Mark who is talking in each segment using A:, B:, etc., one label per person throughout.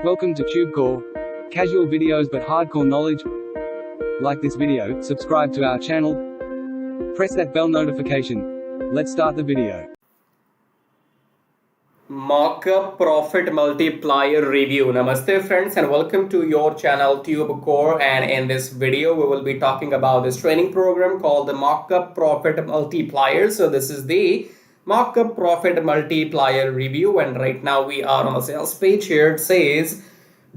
A: Welcome to TubeCore. Casual videos but hardcore knowledge. Like this video, subscribe to our channel, press that bell notification. Let's start the video.
B: Mockup Profit Multiplier review. Namaste friends and welcome to your channel TubeCore, and in this video we will be talking about this training program called the Mockup Profit Multiplier. So this is the Mockup Profit Multiplier review, and right now we are on the sales page. Here it says,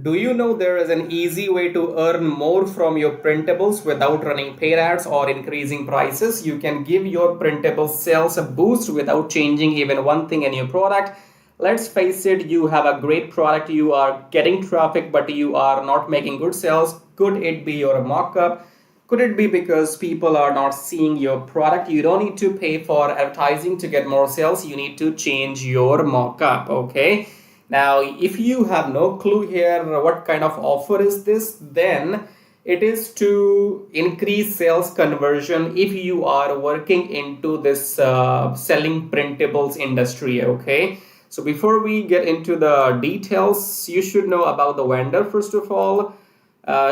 B: do you know there is an easy way to earn more from your printables without running paid ads or increasing prices? You can give your printable sales a boost without changing even one thing in your product. Let's face it, you have a great product, you are getting traffic, but you are not making good sales. Could it be your mock-up? Could it be because people are not seeing your product? You don't need to pay for advertising to get more sales. You need to change your mock-up, okay? Now, if you have no clue here what kind of offer is this, then it is to increase sales conversion if you are working into this selling printables industry, okay? So before we get into the details, you should know about the vendor first of all.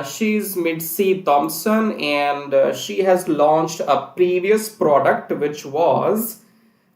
B: She's Mitzy Thompson, and she has launched a previous product which was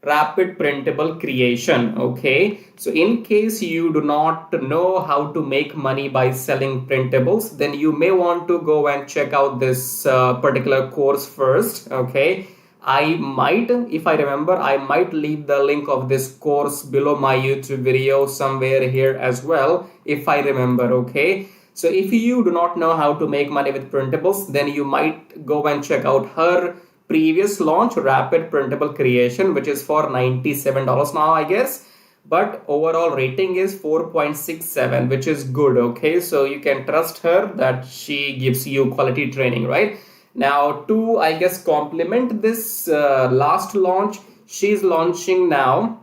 B: rapid printable creation. Okay, so in case you do not know how to make money by selling printables, then you may want to go and check out this particular course first. Okay, I might, if I remember, I might leave the link of this course below my YouTube video somewhere here as well, if I remember. Okay, so if you do not know how to make money with printables, then you might go and check out her previous launch, rapid printable creation, which is for $97 now, I guess. But overall rating is 4.67, which is good. Okay, so you can trust her that she gives you quality training, right? Now, to, I guess, complement this last launch, she's launching now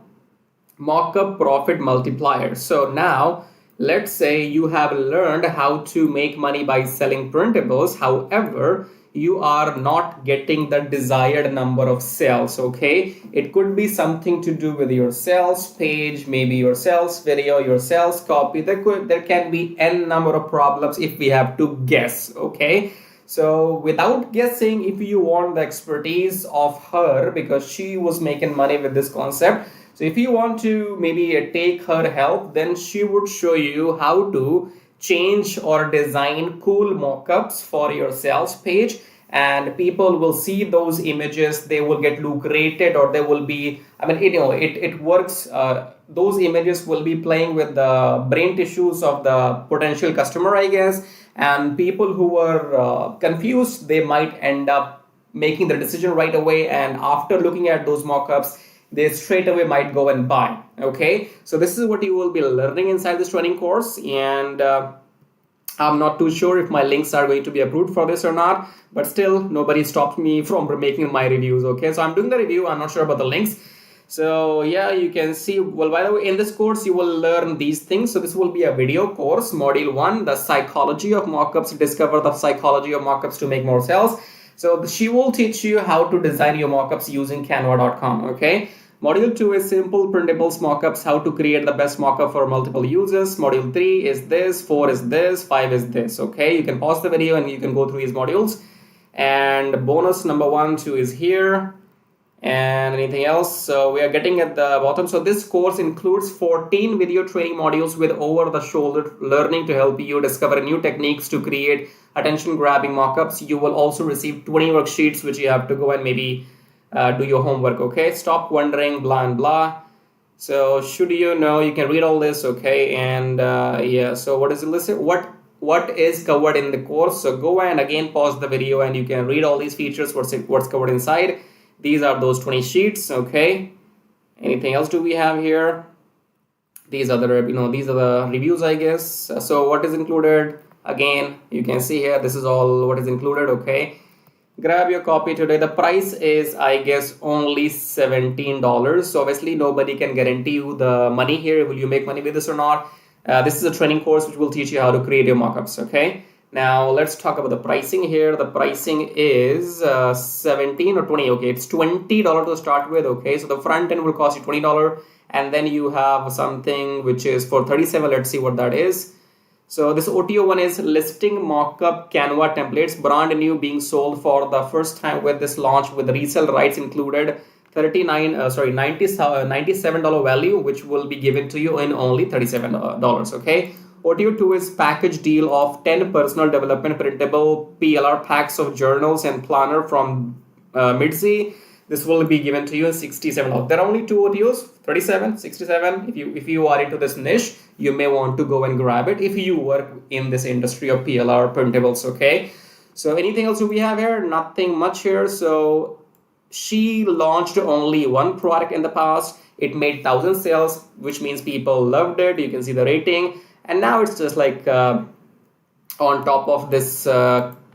B: Mockup Profit Multiplier. So now, let's say you have learned how to make money by selling printables. However, you are not getting the desired number of sales. Okay, it could be something to do with your sales page, maybe your sales video, your sales copy. There can be n number of problems if we have to guess. Okay, so without guessing, if you want the expertise of her, because she was making money with this concept, so if you want to maybe take her help, then she would show you how to change or design cool mockups for your sales page, and people will see those images. They will get look rated, or they will be, I mean, it works. Those images will be playing with the brain tissues of the potential customer, I guess, and people who are confused, they might end up making the decision right away, and after looking at those mockups, they straight away might go and buy. Okay, so this is what you will be learning inside this training course, and I'm not too sure if my links are going to be approved for this or not, but still nobody stopped me from making my reviews. Okay, so I'm doing the review, I'm not sure about the links. So yeah, you can see, well, by the way, in this course you will learn these things. So this will be a video course, module 1, the psychology of mockups. Discover the psychology of mockups to make more sales. So she will teach you how to design your mockups using canva.com. Okay, module 2 is simple printables mockups, how to create the best mockup for multiple users. Module 3 is this, 4 is this, 5 is this. Okay, you can pause the video and you can go through these modules. And bonus number 1, 2 is here, and anything else. So we are getting at the bottom. So this course includes 14 video training modules with over-the-shoulder learning to help you discover new techniques to create attention-grabbing mockups. You will also receive 20 worksheets, which you have to go and maybe do your homework. Okay, stop wondering, blah and blah. So should you know, you can read all this. Okay, and yeah, so what is it listed? What is covered in the course? So go and again pause the video and you can read all these features, what's covered inside. These are those 20 sheets. Okay, anything else do we have here? These are the these are the reviews, I guess. So what is included? Again, you can see here, this is all what is included. Okay, grab your copy today. The price is, I guess, only $17. So obviously nobody can guarantee you the money here. Will you make money with this or not? This is a training course which will teach you how to create your mockups. Okay, now let's talk about the pricing here. The pricing is 17 or 20. Okay, it's $20 to start with. Okay, so the front end will cost you $20, and then you have something which is for 37. Let's see what that is. So this OTO one is listing mockup Canva templates, brand new, being sold for the first time with this launch with resale rights included. $97 value, which will be given to you in only $37. Okay. OTO 2 is package deal of 10 personal development printable PLR packs of journals and planner from mitzy. This will be given to you in $67. There are only two OTOs, 37, 67. If you are into this niche, you may want to go and grab it if you work in this industry of PLR printables. Okay. So anything else we have here? Nothing much here. So she launched only one product in the past. It made 1,000 sales, which means people loved it. You can see the rating, and now it's just like on top of this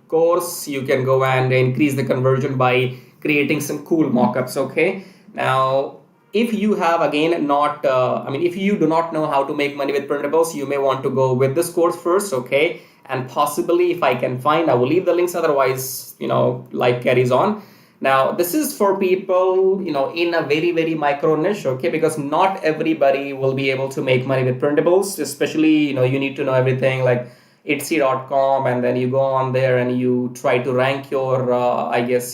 B: course, you can go and increase the conversion by creating some cool mockups. Okay. Now, if you have again not, if you do not know how to make money with printables, you may want to go with this course first. Okay. And possibly, if I can find, I will leave the links. Otherwise, life carries on. Now, this is for people, in a very, very micro niche, okay? Because not everybody will be able to make money with printables, especially, you need to know everything like etsy.com, and then you go on there and you try to rank your,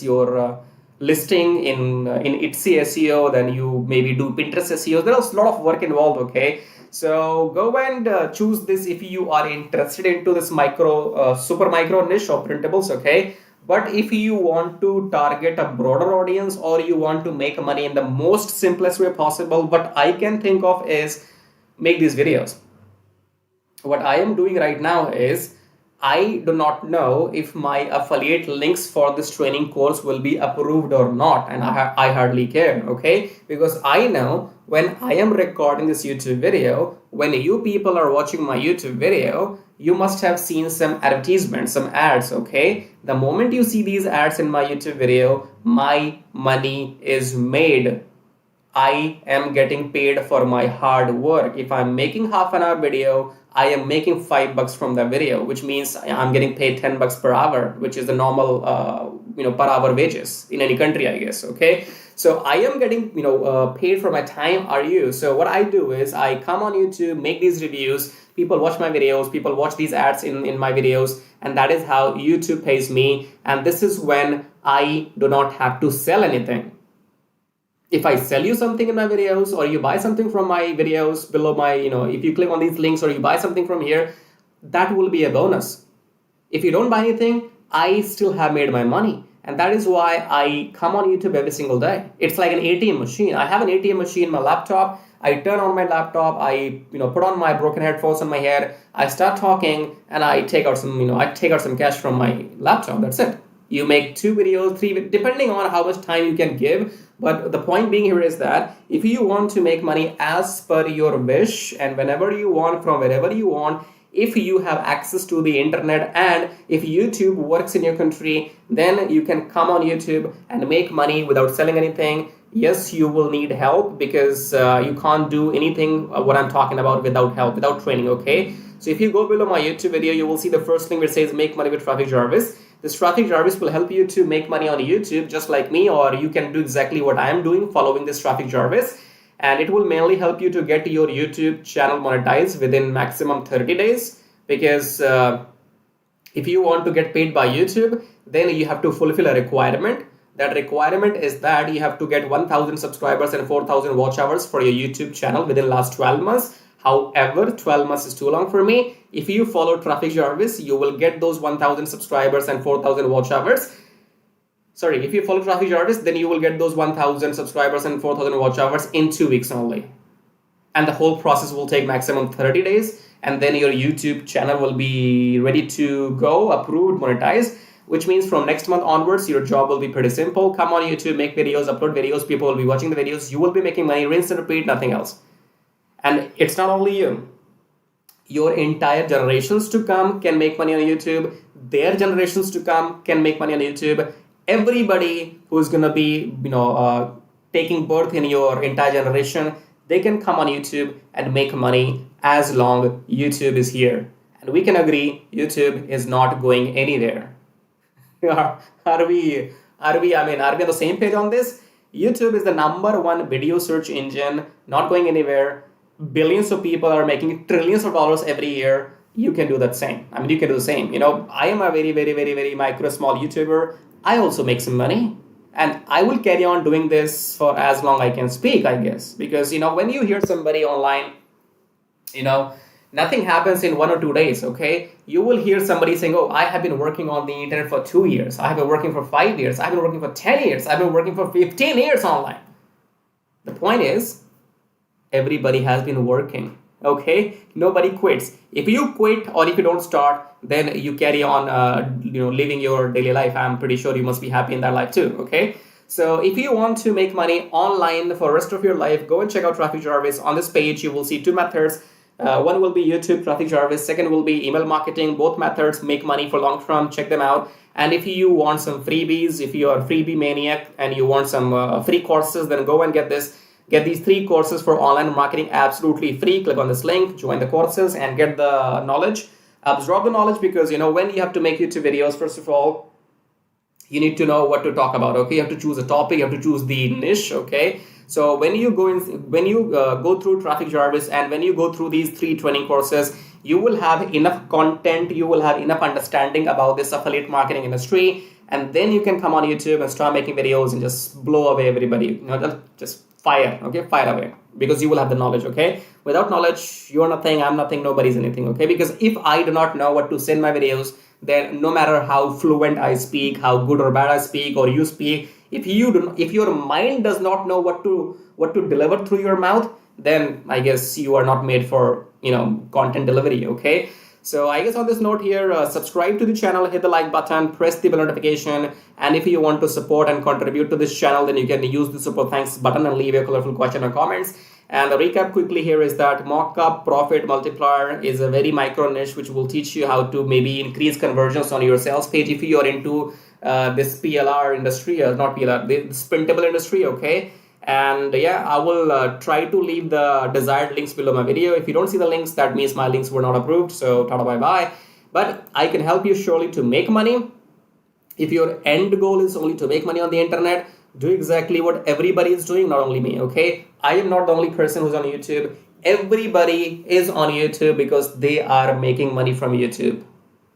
B: your listing in Etsy SEO, then you maybe do Pinterest SEO. There's a lot of work involved, okay? So go and choose this if you are interested into this super micro niche of printables, okay? But if you want to target a broader audience, or you want to make money in the most simplest way possible, what I can think of is make these videos. What I am doing right now is I do not know if my affiliate links for this training course will be approved or not, and I hardly care, okay? Because I know when I am recording this YouTube video, when you people are watching my YouTube video, you must have seen some advertisements, some ads, okay? The moment you see these ads in my YouTube video, my money is made. I am getting paid for my hard work. If I'm making half an hour video, I am making $5 from the video, which means I'm getting paid $10 per hour, which is the normal, per hour wages in any country, I guess. Okay. So I am getting, paid for my time. Are you? So what I do is I come on YouTube, make these reviews. People watch my videos. People watch these ads in my videos. And that is how YouTube pays me. And this is when I do not have to sell anything. If I sell you something in my videos, or you buy something from my videos below my, if you click on these links or you buy something from here, that will be a bonus. If you don't buy anything, I still have made my money. And that is why I come on YouTube every single day. It's like an ATM machine. I have an ATM machine in my laptop. I turn on my laptop. I, put on my broken headphones on my head. I start talking and I take out some cash from my laptop. That's it. You make 2 videos, 3, depending on how much time you can give. But the point being here is that if you want to make money as per your wish and whenever you want, from wherever you want, if you have access to the internet and if YouTube works in your country, then you can come on YouTube and make money without selling anything. Yes, you will need help because you can't do anything what I'm talking about without help, without training, okay? So if you go below my YouTube video, you will see the first link which says make money with Traffic Jarvis. This Traffic Jarvis will help you to make money on YouTube just like me, or you can do exactly what I am doing following this Traffic Jarvis. And it will mainly help you to get your YouTube channel monetized within maximum 30 days. Because if you want to get paid by YouTube, then you have to fulfill a requirement. That requirement is that you have to get 1,000 subscribers and 4,000 watch hours for your YouTube channel within the last 12 months. However, 12 months is too long for me. If you follow Traffic Jarvis, you will get those 1,000 subscribers and 4,000 watch hours. Sorry, if you follow Traffic Jarvis, then you will get those 1,000 subscribers and 4,000 watch hours in 2 weeks only. And the whole process will take maximum 30 days. And then your YouTube channel will be ready to go, approved, monetized. Which means from next month onwards, your job will be pretty simple. Come on YouTube, make videos, upload videos. People will be watching the videos. You will be making money, rinse and repeat, nothing else. And it's not only you. Your entire generations to come can make money on YouTube. Their generations to come can make money on YouTube. Everybody who's going to be, taking birth in your entire generation, they can come on YouTube and make money as long YouTube is here. And we can agree, YouTube is not going anywhere. Are we on the same page on this? YouTube is the #1 video search engine, not going anywhere. Billions of people are making trillions of dollars every year. you can do that same. I mean, you can do the same. I am a very, very, very, very micro small YouTuber. I also make some money, and I will carry on doing this for as long I can speak, I guess. Because, when you hear somebody online, nothing happens in 1 or 2 days. Okay, you will hear somebody saying, oh, I have been working on the internet for 2 years, I have been working for 5 years, I've been working for 10 years, I've been working for 15 years online. The point is, everybody has been working. Okay, nobody quits. If you quit or if you don't start, then you carry on living your daily life. I'm pretty sure you must be happy in that life too. Okay, so if you want to make money online for the rest of your life, go and check out Traffic Jarvis. On this page you will see two methods. One will be YouTube Traffic Jarvis, second will be email marketing. Both methods make money for long term. Check them out. And if you want some freebies, if you are a freebie maniac and you want some free courses, then go and get these 3 courses for online marketing absolutely free. Click on this link, join the courses, and get the knowledge. Absorb the knowledge, because when you have to make YouTube videos, first of all, you need to know what to talk about. Okay, you have to choose a topic, you have to choose the niche. Okay, so when you go through Traffic Jarvis and when you go through these 3 training courses, you will have enough content, you will have enough understanding about this affiliate marketing industry, and then you can come on YouTube and start making videos and just blow away everybody. Just fire. Okay, fire away, because you will have the knowledge. Okay, without knowledge, you're nothing, I'm nothing, nobody's anything. Okay, because if I do not know what to say in my videos, then no matter how fluent I speak, how good or bad I speak, or you speak, if your mind does not know what to deliver through your mouth, then I guess you are not made for content delivery. Okay, so I guess on this note here, subscribe to the channel, hit the like button, press the bell notification, and if you want to support and contribute to this channel, then you can use the super thanks button and leave a colorful question or comments. And the recap quickly here is that Mockup Profit Multiplier is a very micro niche which will teach you how to maybe increase conversions on your sales page if you are into this PLR industry, not PLR, this printable industry. Okay, and yeah, I will try to leave the desired links below my video. If you don't see the links, that means my links were not approved, so tada bye bye. But I can help you surely to make money. If your end goal is only to make money on the internet, do exactly what everybody is doing, not only me. Okay, I am not the only person who's on YouTube. Everybody is on YouTube because they are making money from YouTube.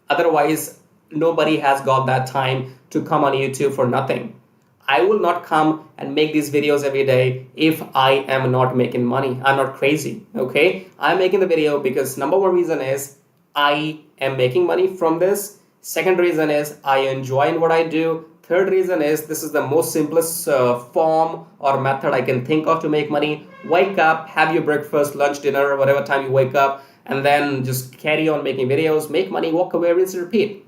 B: Otherwise, nobody has got that time to come on YouTube for nothing. I will not come and make these videos every day if I am not making money. I'm not crazy. Okay, I'm making the video because number one reason is I am making money from this. Second reason is I enjoy what I do. Third reason is this is the most simplest form or method I can think of to make money. Wake up, have your breakfast, lunch, dinner, whatever time you wake up, and then just carry on making videos, make money, walk away, rinse and repeat.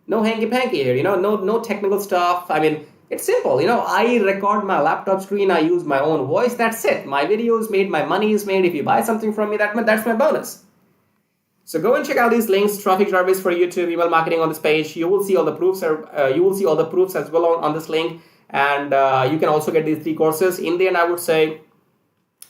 B: No hanky-panky here, no technical stuff. I mean, it's simple. I record my laptop screen, I use my own voice, that's it. My video is made, my money is made. If you buy something from me, that's my bonus. So go and check out these links, Traffic Jarvis for YouTube, email marketing on this page. You will see all the proofs. You will see all the proofs as well on this link, and you can also get these 3 courses. In the end, I would say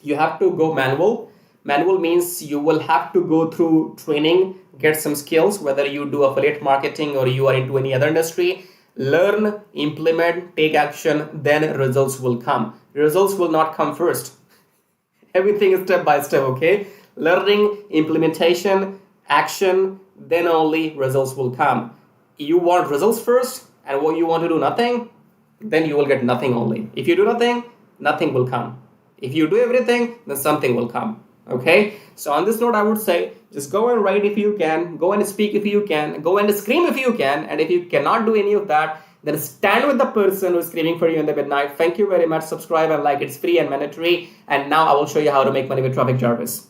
B: you have to go manual. Manual means you will have to go through training, get some skills, whether you do affiliate marketing or you are into any other industry. Learn, implement, take action, then results will come. Results will not come first. Everything is step by step. Okay, learning, implementation, action, then only results will come. You want results first, and what you want to do nothing, then you will get nothing only. If you do nothing, nothing will come. If you do everything, then something will come. Okay, so on this note, I would say just go and write if you can, go and speak if you can, go and scream if you can, and if you cannot do any of that, then stand with the person who's screaming for you in the midnight. Thank you very much. Subscribe and like. It's free and mandatory. And now I will show you how to make money with Traffic Jarvis.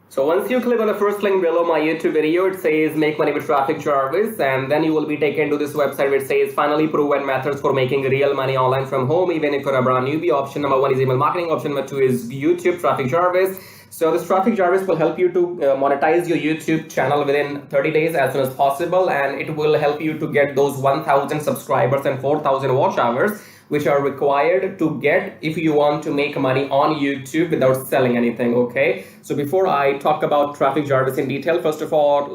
B: So once you click on the first link below my YouTube video, it says make money with Traffic Jarvis, and then you will be taken to this website which says finally proven methods for making real money online from home, even if you're a brand newbie. Option number 1 is email marketing. Option number 2 is YouTube Traffic Jarvis. So this Traffic Jarvis will help you to monetize your YouTube channel within 30 days as soon as possible, and it will help you to get those 1,000 subscribers and 4,000 watch hours which are required to get if you want to make money on YouTube without selling anything. Okay, so before I talk about Traffic Jarvis in detail, first of all,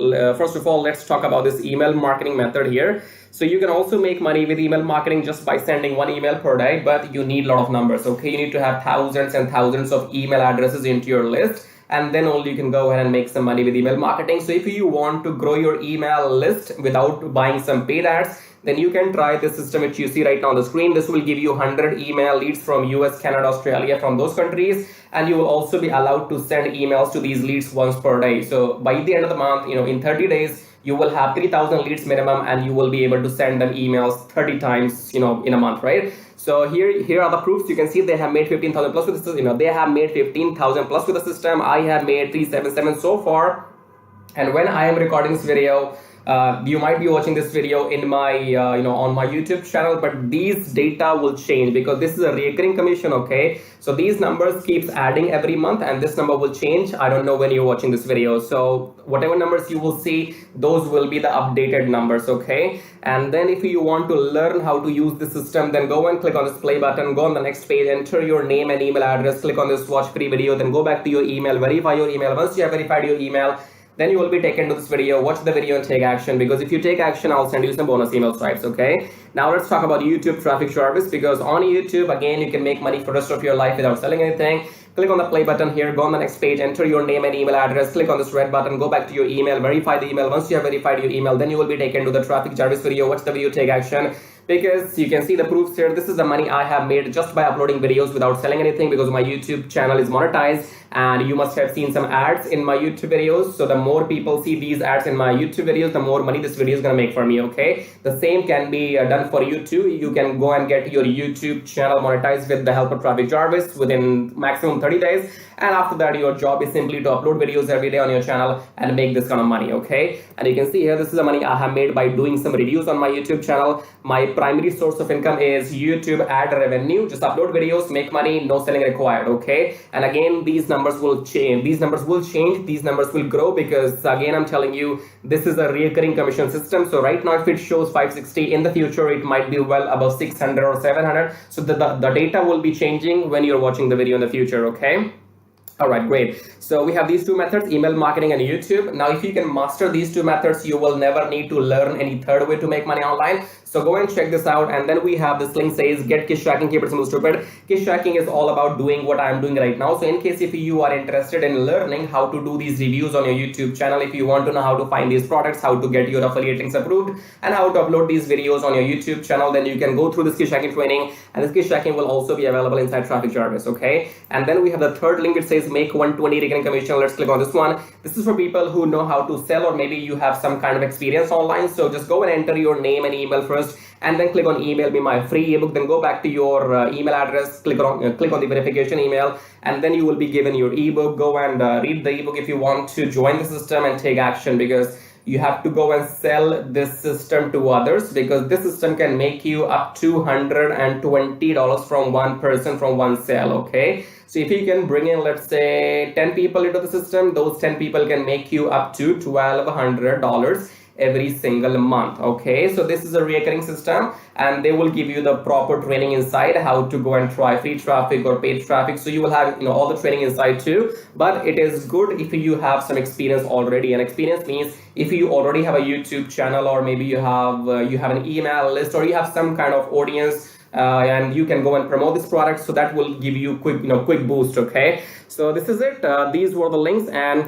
B: let's talk about this email marketing method here. So you can also make money with email marketing just by sending 1 email per day, but you need a lot of numbers. Okay, you need to have thousands and thousands of email addresses into your list, and then only you can go ahead and make some money with email marketing. So if you want to grow your email list without buying some paid ads, then you can try this system which you see right now on the screen. This will give you 100 email leads from US, Canada, Australia, from those countries, and you will also be allowed to send emails to these leads once per day. So by the end of the month, in 30 days, you will have 3,000 leads minimum, and you will be able to send them emails 30 times, in a month, right? So here are the proofs. You can see they have made 15,000 plus with the system. They have made 15,000 plus with the system. I have made 377 so far, and when I am recording this video, you might be watching this video in my on my YouTube channel, but these data will change because this is a recurring commission. Okay, so these numbers keeps adding every month, and this number will change. I don't know when you're watching this video, so whatever numbers you will see, those will be the updated numbers. Okay, and then if you want to learn how to use the system, then go and click on this play button, go on the next page, enter your name and email address, click on this watch free video, then go back to your email, verify your email. Once you have verified your email, then you will be taken to this video. Watch the video and take action, because if you take action, I'll send you some bonus email stripes. Okay, now let's talk about YouTube traffic service, because on YouTube, again, you can make money for the rest of your life without selling anything. Click on the play button here, go on the next page, enter your name and email address, click on this red button, go back to your email, verify the email. Once you have verified your email, then you will be taken to the traffic service video. Watch the video, take action, because you can see the proofs here. This is the money I have made just by uploading videos without selling anything, because my YouTube channel is monetized, and you must have seen some ads in my YouTube videos. So the more people see these ads in my YouTube videos, the more money this video is gonna make for me. Okay, the same can be done for you too. You can go and get your YouTube channel monetized with the help of Traffic Jarvis within maximum 30 days, and after that your job is simply to upload videos every day on your channel and make this kind of money. Okay, and you can see here, this is the money I have made by doing some reviews on my YouTube channel. My primary source of income is YouTube ad revenue. Just upload videos, make money, no selling required. Okay, and again, these numbers will change. These numbers will grow, because again, I'm telling you, this is a recurring commission system. So right now, if it shows 560, in the future it might be well above 600 or 700. So the data will be changing when you're watching the video in the future. Okay, all right, great. So we have these two methods, email marketing and YouTube. Now, if you can master these two methods, you will never need to learn any third way to make money online. So go and check this out. And then we have this link says get kiss tracking, keep it simple stupid. Kiss tracking is all about doing what I'm doing right now. So in case if you are interested in learning how to do these reviews on your YouTube channel, if you want to know how to find these products, how to get your affiliate links approved, and how to upload these videos on your YouTube channel, then you can go through this kiss tracking training. And this kiss tracking will also be available inside Traffic Jarvis. Okay, and then we have the third link. It says make 120 recurring commission. Let's click on this one. This is for people who know how to sell, or maybe you have some kind of experience online. So just go and enter your name and email first, and then click on email me my free ebook. Then go back to your email address, click on the verification email, and then you will be given your ebook. Go and read the ebook if you want to join the system and take action, because you have to go and sell this system to others, because this system can make you up to $120 from one person, from one sale. Okay, so if you can bring in, let's say, 10 people into the system, those 10 people can make you up to $1,200 every single month. Okay, so this is a recurring system, and they will give you the proper training inside how to go and try free traffic or paid traffic. So you will have all the training inside too, but it is good if you have some experience already. And experience means if you already have a YouTube channel, or maybe you have an email list, or you have some kind of audience, and you can go and promote this product. So that will give you quick boost. Okay, so this is it. These were the links, and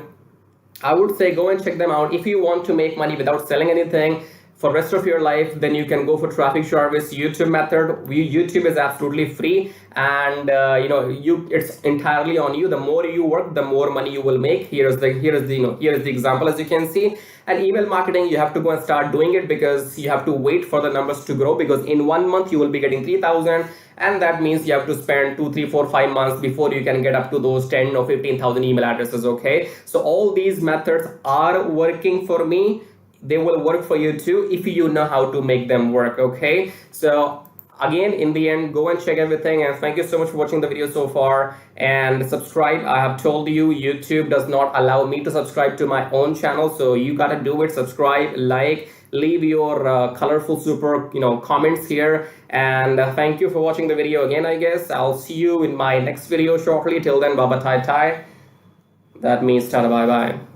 B: I would say go and check them out. If you want to make money without selling anything for rest of your life, then you can go for Traffic Jarvis YouTube method. YouTube is absolutely free, and it's entirely on you. The more you work, the more money you will make. Here is the example, as you can see. And email marketing, you have to go and start doing it, because you have to wait for the numbers to grow, because in 1 month you will be getting 3,000, and that means you have to spend 2, 3, 4, 5 months before you can get up to those 10 or 15,000 email addresses. Okay, so all these methods are working for me. They will work for you too if you know how to make them work. Okay, so again, in the end, go and check everything, and thank you so much for watching the video so far, and subscribe. I have told you, YouTube does not allow me to subscribe to my own channel, so you gotta do it. Subscribe, like, leave your colorful super comments here, and thank you for watching the video again. I guess I'll see you in my next video shortly. Till then, bye bye, tai tai. That means tada, bye bye.